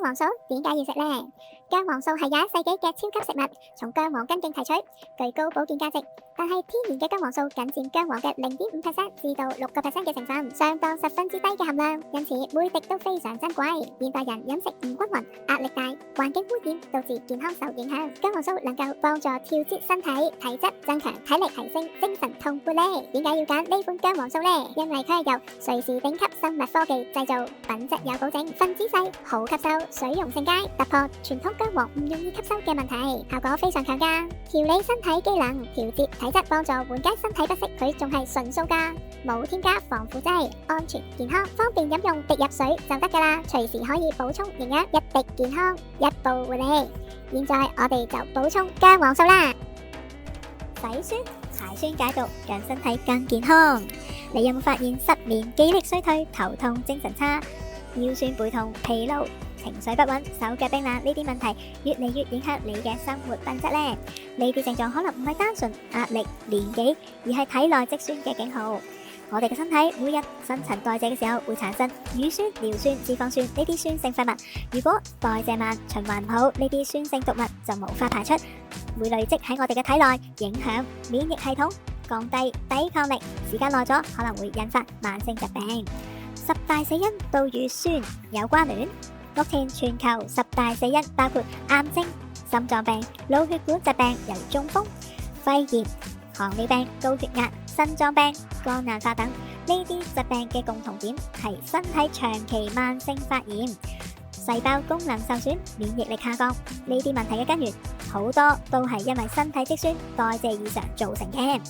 黃素點解要食呢？姜黃素係21世紀嘅超級食物，從姜黃根莖提取，具高保健價值。但係天然嘅姜黃素僅佔姜黃嘅0.5%至到6% 嘅成分，相當十分之低嘅含量，因此每滴都非常珍貴。現代人飲食唔均勻、壓力大、環境污染，導致健康受影響。姜黃素能夠幫助調節身體體質，增強體力提升、精神同活力。點解要揀呢款姜黃素呢？因為佢係由瑞士頂級生物科技製造，品質有保證，分子細、好吸收、水溶性佳，突破傳統姜黃唔容易吸收嘅問題，效果非常強噶。調理身體機能、調節體質，幫助緩解身體不適。佢仲係純素噶，冇添加防腐劑，安全健康，方便飲用，滴入水就得噶啦，隨時可以補充營養，一滴健康，一步活力。現在我哋就補充姜黃素啦。洗酸排酸解毒，讓身體更健康。你有冇發現失眠、記憶力衰退、頭痛、精神差、腰酸背痛、疲勞、情緒不穩、手腳冰冷呢啲問題越嚟越影響你嘅生活品質呢？呢啲症狀可能唔係單純壓力、年紀，而係體內積酸嘅警號。我哋嘅身體每日新陳代謝嘅時候會產生乳酸、尿酸、脂肪酸呢啲酸性廢物。如果代謝慢、循環唔好，呢啲酸性毒物就無法排出，會累積喺我哋嘅體內，影響免疫系統，降低抵抗力。時間耐咗可能會引發慢性疾病。十大死因都與酸有關聯。目前全球十大死因包括癌症、心臟病、腦血管疾病，如中風、肺炎、糖尿病、高血壓、腎臟病、肝硬化等。呢啲疾病嘅共同點係身體長期慢性發炎、細胞功能受損、免疫力下降。呢啲問題嘅根源好多都係因為身體積酸、代謝異常造成嘅。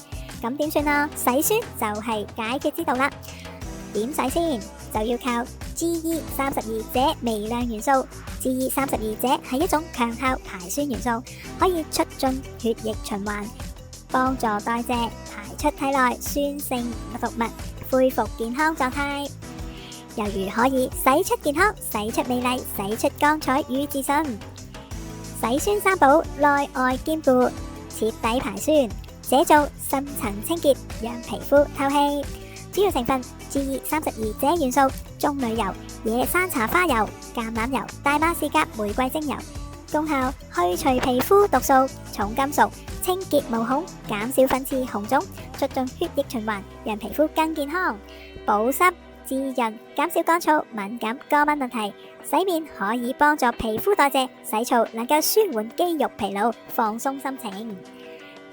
咁點算啊？洗酸就係解決之道啦。點洗先？就要靠 GE32 這微量元素。GE32 這係一種強效排酸元素，可以促進血液循環，幫助代謝，排出體內酸性毒物，恢復健康狀態。猶如可以洗出健康、洗出美麗、洗出光彩與自信。洗酸三寶，內外兼顧，徹底排酸，這做深層清潔，讓皮膚透氣。主要成分 GE32 這元素：棕櫚油、野山茶花油、橄欖油、大馬士革玫瑰精油。功效：去除皮膚毒素、重金屬，清潔毛孔，減少粉刺紅腫，促進血液循環，讓皮膚更健康。保濕滋潤，減少乾燥、敏感、過敏問題。洗面可以幫助皮膚代謝，洗澡能夠舒緩肌肉疲勞，放鬆心情。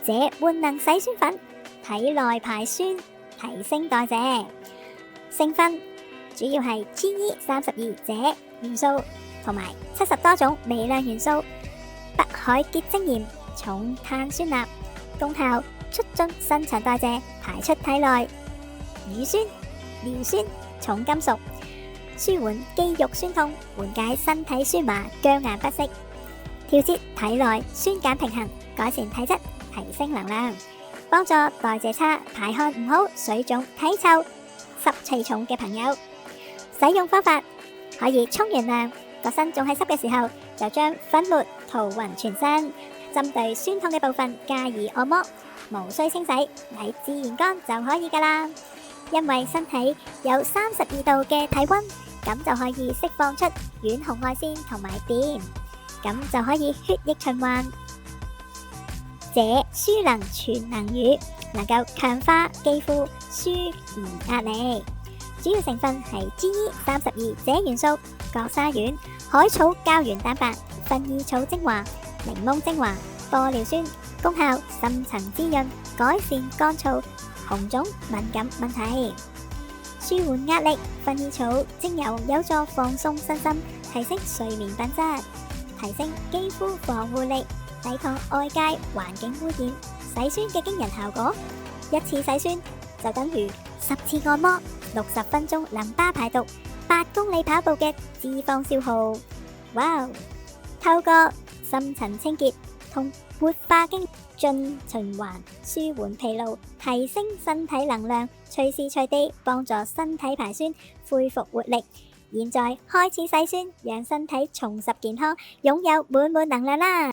這換能洗酸粉，體內排酸，提升代謝。成分主要係 GE32 這元素同埋70多種微量元素，北海結晶鹽，重碳酸鈉。功效：促進新陳代謝，排出體內乳酸、尿酸、重金屬，舒緩肌肉酸痛，緩解身體酸麻、僵硬不適，調節體內酸鹼平衡，改善體質，提升能量，幫助代謝差、排汗唔好、水腫、體臭、濕氣重嘅朋友。使用方法：可以沖完涼，個身仲係濕嘅時候，就將粉末塗勻全身，針對酸痛嘅部分加以按摩，無需清洗，睇自然乾就可以噶啦。因為身體有32度嘅體溫，咁就可以釋放出遠紅外線同埋電，咁就可以血液循環。這舒能全能乳能夠強化肌膚，舒緩壓力。主要成分係 GE32 這元素、角鯊烷、海草膠原蛋白、薰衣草精華、檸檬精華、玻尿酸。功效：深層滋潤，改善乾燥、紅腫、敏感問題，舒緩壓力。薰衣草精油有助放鬆身心，提升睡眠品質，提升肌膚防護力，抵抗外界環境污染。洗酸嘅驚人效果，一次洗酸就等於10次按摩，60分鐘淋巴排毒，8公里跑步嘅脂肪消耗。哇！透過深層清潔同活化經進循環，舒緩疲勞，提升身體能量，隨時隨地幫助身體排酸，恢復活力。現在開始洗酸，讓身體重拾健康，擁有滿滿能量啦！